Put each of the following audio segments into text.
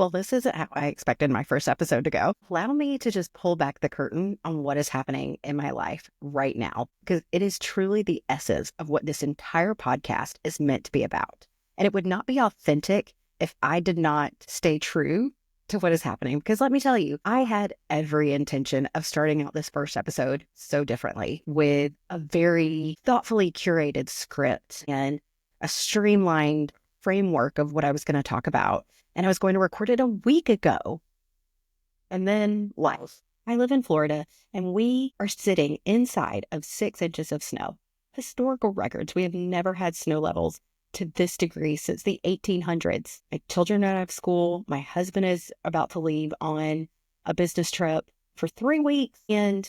Well, this isn't how I expected my first episode to go. Allow me to just pull back the curtain on what is happening in my life right now, because it is truly the essence of what this entire podcast is meant to be about. And it would not be authentic if I did not stay true to what is happening. Because let me tell you, I had every intention of starting out this first episode so differently, with a very thoughtfully curated script and a streamlined framework of what I was going to talk about. And I was going to record it a week ago. And then life. I live in Florida, and we are sitting inside of 6 inches of snow. Historical records. We have never had snow levels to this degree since the 1800s. My children are out of school. My husband is about to leave on a business trip for 3 weeks. And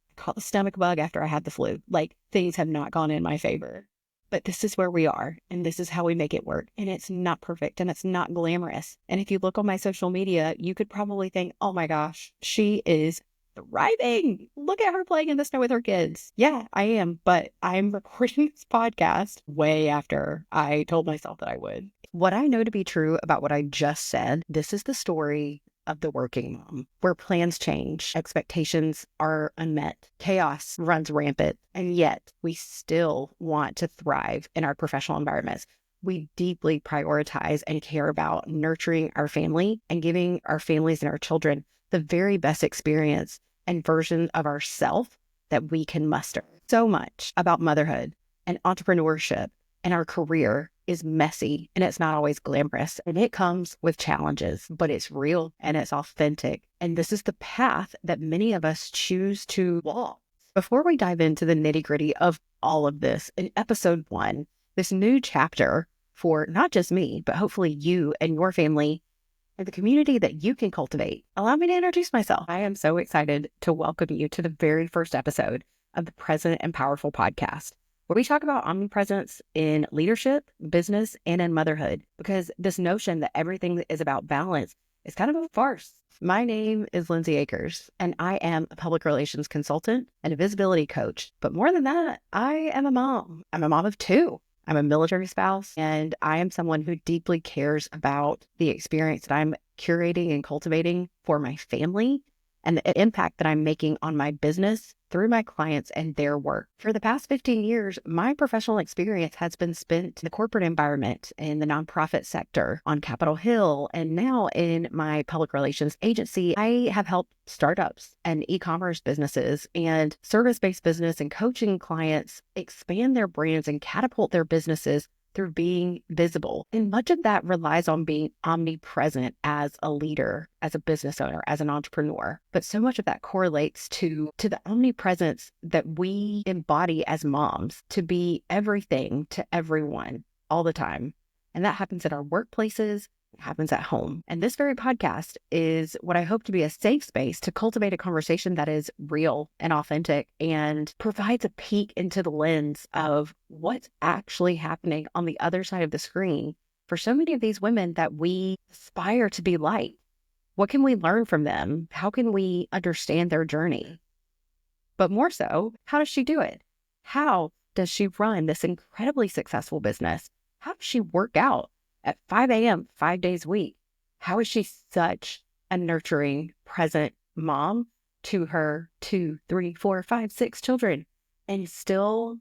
I caught the stomach bug after I had the flu. Like, things have not gone in my favor. But this is where we are, and this is how we make it work. And it's not perfect, and it's not glamorous. And if you look on my social media, you could probably think, oh my gosh, she is thriving. Look at her playing in the snow with her kids. Yeah, I am. But I'm recording this podcast way after I told myself that I would. What I know to be true about what I just said, this is the story of the working mom, where plans change, expectations are unmet, chaos runs rampant, and yet we still want to thrive in our professional environments. We deeply prioritize and care about nurturing our family and giving our families and our children the very best experience and version of ourselves that we can muster. So much about motherhood and entrepreneurship and our career is messy, and it's not always glamorous, and it comes with challenges, but it's real and it's authentic. And this is the path that many of us choose to walk. Before we dive into the nitty-gritty of all of this, in episode 1, this new chapter for not just me, but hopefully you and your family and the community that you can cultivate, allow me to introduce myself. I am so excited to welcome you to the very first episode of the Present and Powerful podcast, where we talk about omnipresence in leadership, business, and in motherhood, because this notion that everything is about balance is kind of a farce. My name is Lyndsey Akers, and I am a public relations consultant and a visibility coach. But more than that, I am a mom. I'm a mom of 2. I'm a military spouse, and I am someone who deeply cares about the experience that I'm curating and cultivating for my family and the impact that I'm making on my business through my clients and their work. For the past 15 years, my professional experience has been spent in the corporate environment, in the nonprofit sector, on Capitol Hill, and now in my public relations agency. I have helped startups and e-commerce businesses and service-based business and coaching clients expand their brands and catapult their businesses through being visible. And much of that relies on being omnipresent as a leader, as a business owner, as an entrepreneur. But so much of that correlates to the omnipresence that we embody as moms, to be everything to everyone all the time. And that happens in our workplaces, it happens at home. And this very podcast is what I hope to be a safe space to cultivate a conversation that is real and authentic and provides a peek into the lens of what's actually happening on the other side of the screen for so many of these women that we aspire to be like. What can we learn from them? How can we understand their journey? But more so, how does she do it? How does she run this incredibly successful business? How does she work out at 5 a.m., 5 days a week? How is she such a nurturing, present mom to her 2, 3, 4, 5, 6 children and still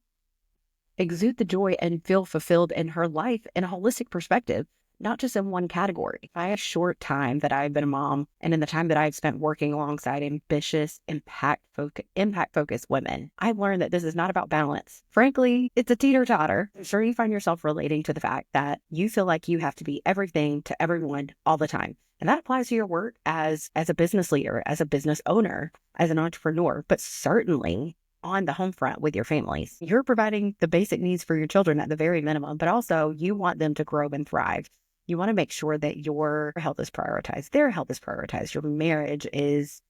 exude the joy and feel fulfilled in her life in a holistic perspective, not just in one category? By a short time that I've been a mom, and in the time that I've spent working alongside ambitious, impact-focused women, I've learned that this is not about balance. Frankly, it's a teeter-totter. I'm sure you find yourself relating to the fact that you feel like you have to be everything to everyone all the time. And that applies to your work as a business leader, as a business owner, as an entrepreneur, but certainly on the home front with your families. You're providing the basic needs for your children at the very minimum, but also you want them to grow and thrive. You want to make sure that your health is prioritized, their health is prioritized, your marriage is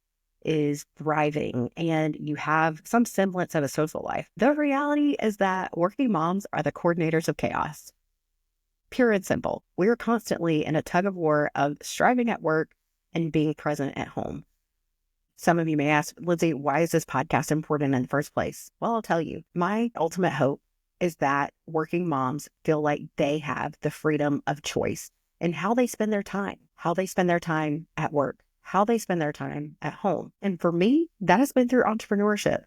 thriving, and you have some semblance of a social life. The reality is that working moms are the coordinators of chaos. Pure and simple. We're constantly in a tug of war of striving at work and being present at home. Some of you may ask, Lyndsey, why is this podcast important in the first place? Well, I'll tell you. My ultimate hope is that working moms feel like they have the freedom of choice in how they spend their time, how they spend their time at work, how they spend their time at home. And for me, that has been through entrepreneurship.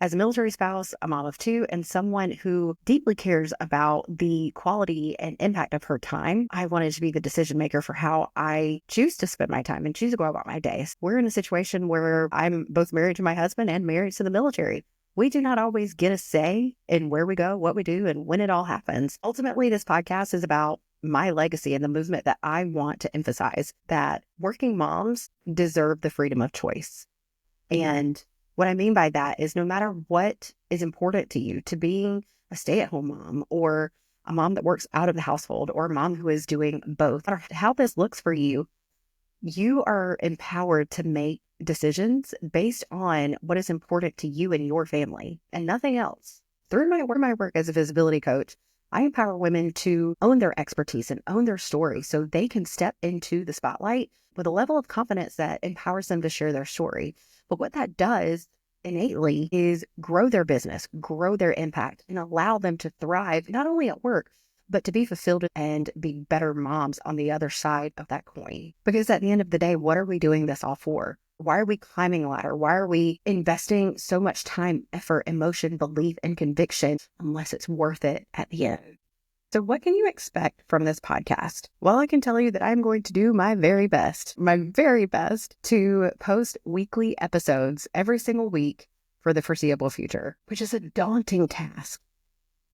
As a military spouse, a mom of two, and someone who deeply cares about the quality and impact of her time, I wanted to be the decision maker for how I choose to spend my time and choose to go about my days. We're in a situation where I'm both married to my husband and married to the military. We do not always get a say in where we go, what we do, and when it all happens. Ultimately, this podcast is about my legacy and the movement that I want to emphasize, that working moms deserve the freedom of choice. And what I mean by that is no matter what is important to you, to being a stay-at-home mom or a mom that works out of the household or a mom who is doing both, or how this looks for you, you are empowered to make decisions based on what is important to you and your family and nothing else. Through my work as a visibility coach, I empower women to own their expertise and own their story so they can step into the spotlight with a level of confidence that empowers them to share their story. But what that does innately is grow their business, grow their impact, and allow them to thrive, not only at work, but to be fulfilled and be better moms on the other side of that coin. Because at the end of the day, what are we doing this all for? Why are we climbing a ladder? Why are we investing so much time, effort, emotion, belief, and conviction unless it's worth it at the end? So what can you expect from this podcast? Well, I can tell you that I'm going to do my very best to post weekly episodes every single week for the foreseeable future, which is a daunting task.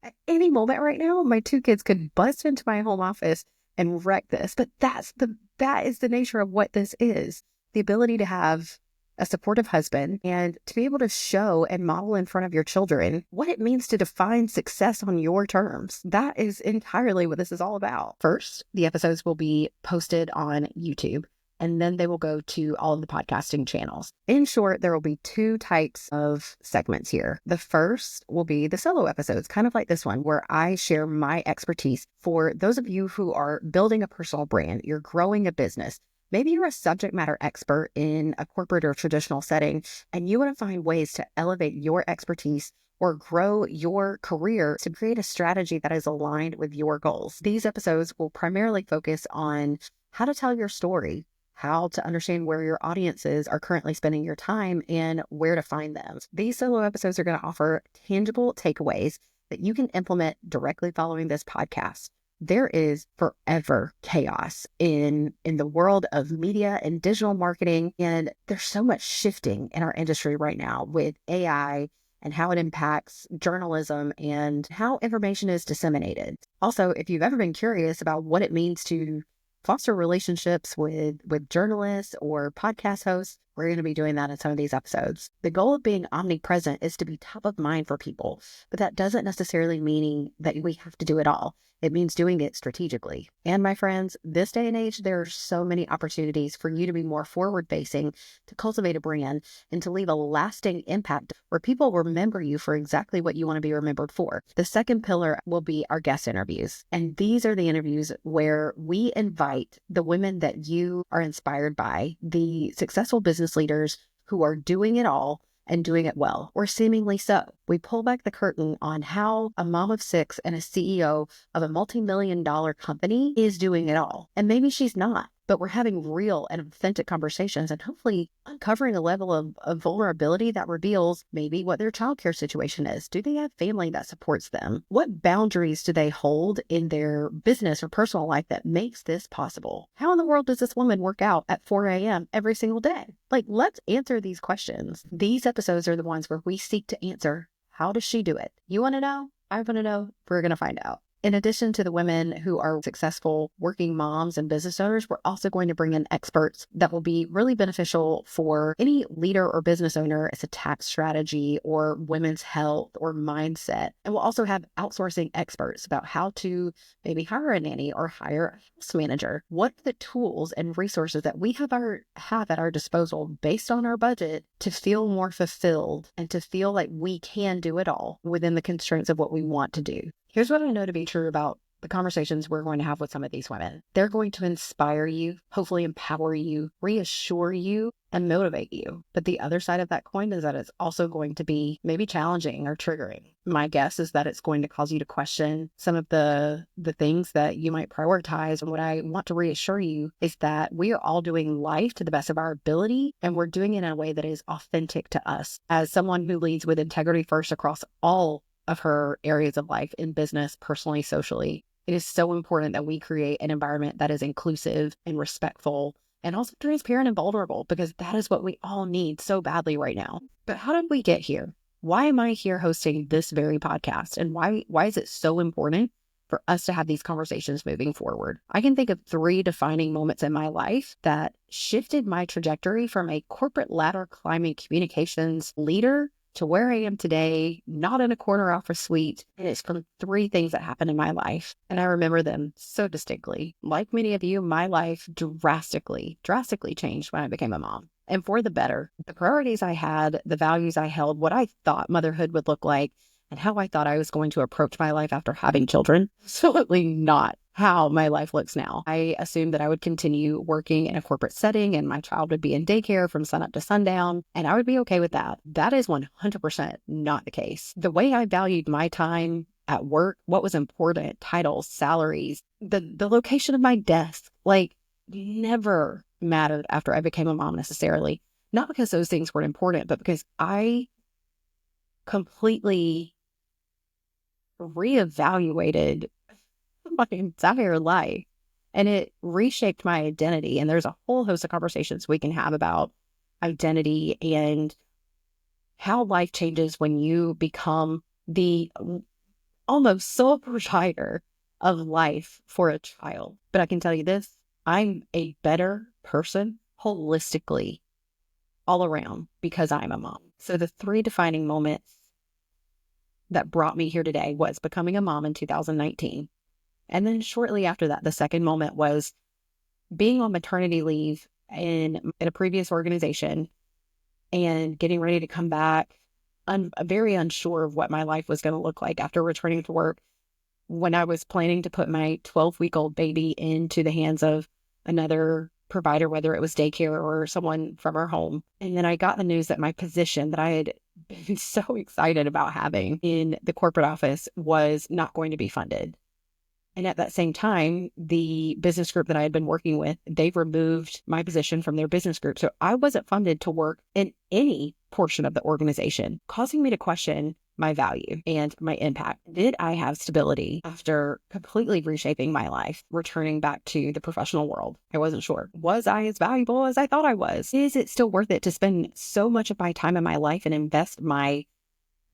At any moment right now, my two kids could bust into my home office and wreck this, but that is the nature of what this is. The ability to have a supportive husband and to be able to show and model in front of your children what it means to define success on your terms. That is entirely what this is all about. First, the episodes will be posted on YouTube, and then they will go to all of the podcasting channels. In short, there will be two types of segments here. The first will be the solo episodes, kind of like this one, where I share my expertise for those of you who are building a personal brand, you're growing a business. Maybe you're a subject matter expert in a corporate or traditional setting, and you want to find ways to elevate your expertise or grow your career to create a strategy that is aligned with your goals. These episodes will primarily focus on how to tell your story, how to understand where your audiences are currently spending your time, and where to find them. These solo episodes are going to offer tangible takeaways that you can implement directly following this podcast. There is forever chaos in the world of media and digital marketing. And there's so much shifting in our industry right now with AI and how it impacts journalism and how information is disseminated. Also, if you've ever been curious about what it means to foster relationships with journalists or podcast hosts, we're going to be doing that in some of these episodes. The goal of being omnipresent is to be top of mind for people, but that doesn't necessarily mean that we have to do it all. It means doing it strategically. And my friends, this day and age, there are so many opportunities for you to be more forward-facing, to cultivate a brand, and to leave a lasting impact where people remember you for exactly what you want to be remembered for. The second pillar will be our guest interviews. And these are the interviews where we invite the women that you are inspired by, the successful business leaders who are doing it all and doing it well, or seemingly so. We pull back the curtain on how a mom of six and a CEO of a multi-million-dollar company is doing it all. And maybe she's not, but we're having real and authentic conversations and hopefully uncovering a level of vulnerability that reveals maybe what their childcare situation is. Do they have family that supports them? What boundaries do they hold in their business or personal life that makes this possible? How in the world does this woman work out at 4 a.m. every single day? Let's answer these questions. These episodes are the ones where we seek to answer, how does she do it? You want to know? I want to know. We're going to find out. In addition to the women who are successful working moms and business owners, we're also going to bring in experts that will be really beneficial for any leader or business owner as a tax strategy or women's health or mindset. And we'll also have outsourcing experts about how to maybe hire a nanny or hire a house manager. What are the tools and resources that we have at our disposal based on our budget to feel more fulfilled and to feel like we can do it all within the constraints of what we want to do? Here's what I know to be true about the conversations we're going to have with some of these women. They're going to inspire you, hopefully empower you, reassure you, and motivate you. But the other side of that coin is that it's also going to be maybe challenging or triggering. My guess is that it's going to cause you to question some of the things that you might prioritize. And what I want to reassure you is that we are all doing life to the best of our ability, and we're doing it in a way that is authentic to us. As someone who leads with integrity first across all of her areas of life, in business, personally, socially, it is so important that we create an environment that is inclusive and respectful and also transparent and vulnerable, because that is what we all need so badly right now. But how did we get here? Why am I here hosting this very podcast? And why is it so important for us to have these conversations moving forward? I can think of 3 defining moments in my life that shifted my trajectory from a corporate ladder climbing communications leader to where I am today, not in a corner office suite. And it's from 3 things that happened in my life. And I remember them so distinctly. Like many of you, my life drastically changed when I became a mom. And for the better. The priorities I had, the values I held, what I thought motherhood would look like, and how I thought I was going to approach my life after having children, absolutely not how my life looks now. I assumed that I would continue working in a corporate setting and my child would be in daycare from sunup to sundown, and I would be okay with that. That is 100% not the case. The way I valued my time at work, what was important, titles, salaries, the location of my desk, like, never mattered after I became a mom necessarily. Not because those things weren't important, but because I completely reevaluated my entire life, and it reshaped my identity. And there's a whole host of conversations we can have about identity and how life changes when you become the almost sole provider of life for a child. But I can tell you this, I'm a better person holistically all around because I'm a mom. So the 3 defining moments that brought me here today was becoming a mom in 2019. And then shortly after that, the second moment was being on maternity leave in a previous organization and getting ready to come back. I'm very unsure of what my life was going to look like after returning to work, when I was planning to put my 12-week-old baby into the hands of another provider, whether it was daycare or someone from our home. And then I got the news that my position that I had been so excited about having in the corporate office was not going to be funded. And at that same time, the business group that I had been working with, they removed my position from their business group. So I wasn't funded to work in any portion of the organization, causing me to question my value and my impact. Did I have stability after completely reshaping my life, returning back to the professional world? I wasn't sure. Was I as valuable as I thought I was? Is it still worth it to spend so much of my time in my life and invest my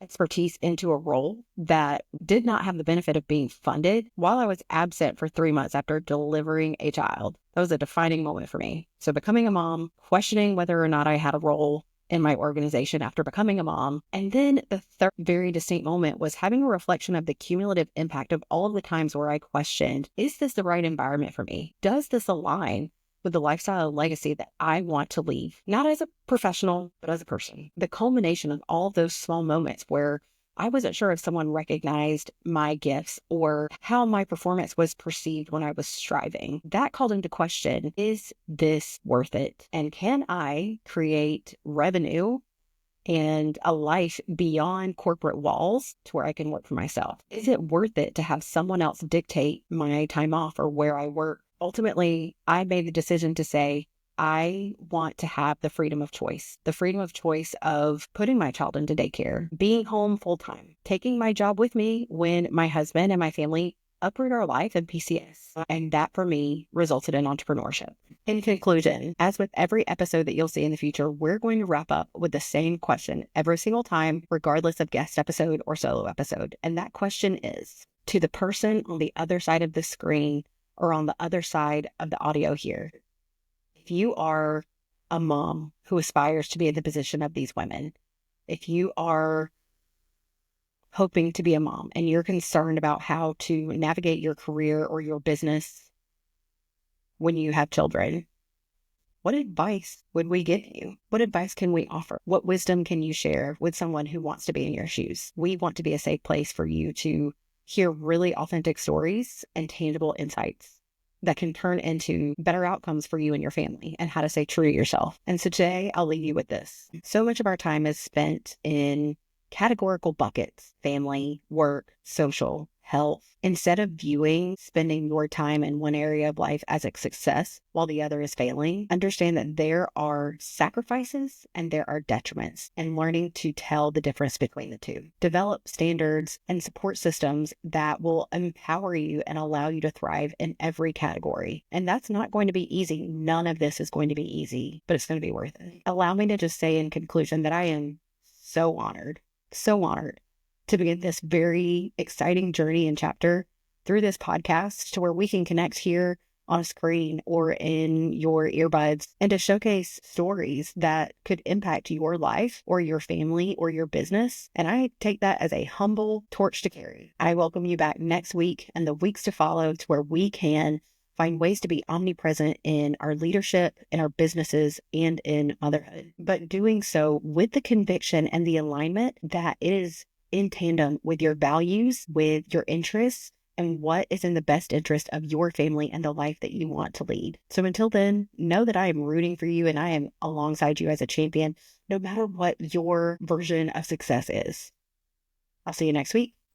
expertise into a role that did not have the benefit of being funded while I was absent for 3 months after delivering a child? That was a defining moment for me. So becoming a mom, questioning whether or not I had a role in my organization after becoming a mom. And then the third very distinct moment was having a reflection of the cumulative impact of all of the times where I questioned, is this the right environment for me? Does this align with the lifestyle and legacy that I want to leave, not as a professional, but as a person? The culmination of all of those small moments where I wasn't sure if someone recognized my gifts or how my performance was perceived when I was striving. That called into question, is this worth it? And can I create revenue and a life beyond corporate walls to where I can work for myself? Is it worth it to have someone else dictate my time off or where I work? Ultimately, I made the decision to say, I want to have the freedom of choice of putting my child into daycare, being home full time, taking my job with me when my husband and my family uproot our life in PCS. And that for me resulted in entrepreneurship. In conclusion, as with every episode that you'll see in the future, we're going to wrap up with the same question every single time, regardless of guest episode or solo episode. And that question is, to the person on the other side of the screen or on the other side of the audio here, if you are a mom who aspires to be in the position of these women, if you are hoping to be a mom and you're concerned about how to navigate your career or your business when you have children, what advice would we give you? What advice can we offer? What wisdom can you share with someone who wants to be in your shoes? We want to be a safe place for you to hear really authentic stories and tangible insights that can turn into better outcomes for you and your family and how to stay true to yourself. And so today I'll leave you with this. So much of our time is spent in categorical buckets: family, work, social, health. Instead of viewing spending your time in one area of life as a success while the other is failing, understand that there are sacrifices and there are detriments, and learning to tell the difference between the two. Develop standards and support systems that will empower you and allow you to thrive in every category. And that's not going to be easy. None of this is going to be easy, but it's going to be worth it. Allow me to just say in conclusion that I am so honored to begin this very exciting journey and chapter through this podcast to where we can connect here on a screen or in your earbuds and to showcase stories that could impact your life or your family or your business. And I take that as a humble torch to carry. I welcome you back next week and the weeks to follow to where we can find ways to be omnipresent in our leadership, in our businesses, and in motherhood. But doing so with the conviction and the alignment that it is in tandem with your values, with your interests, and what is in the best interest of your family and the life that you want to lead. So until then, know that I am rooting for you and I am alongside you as a champion, no matter what your version of success is. I'll see you next week.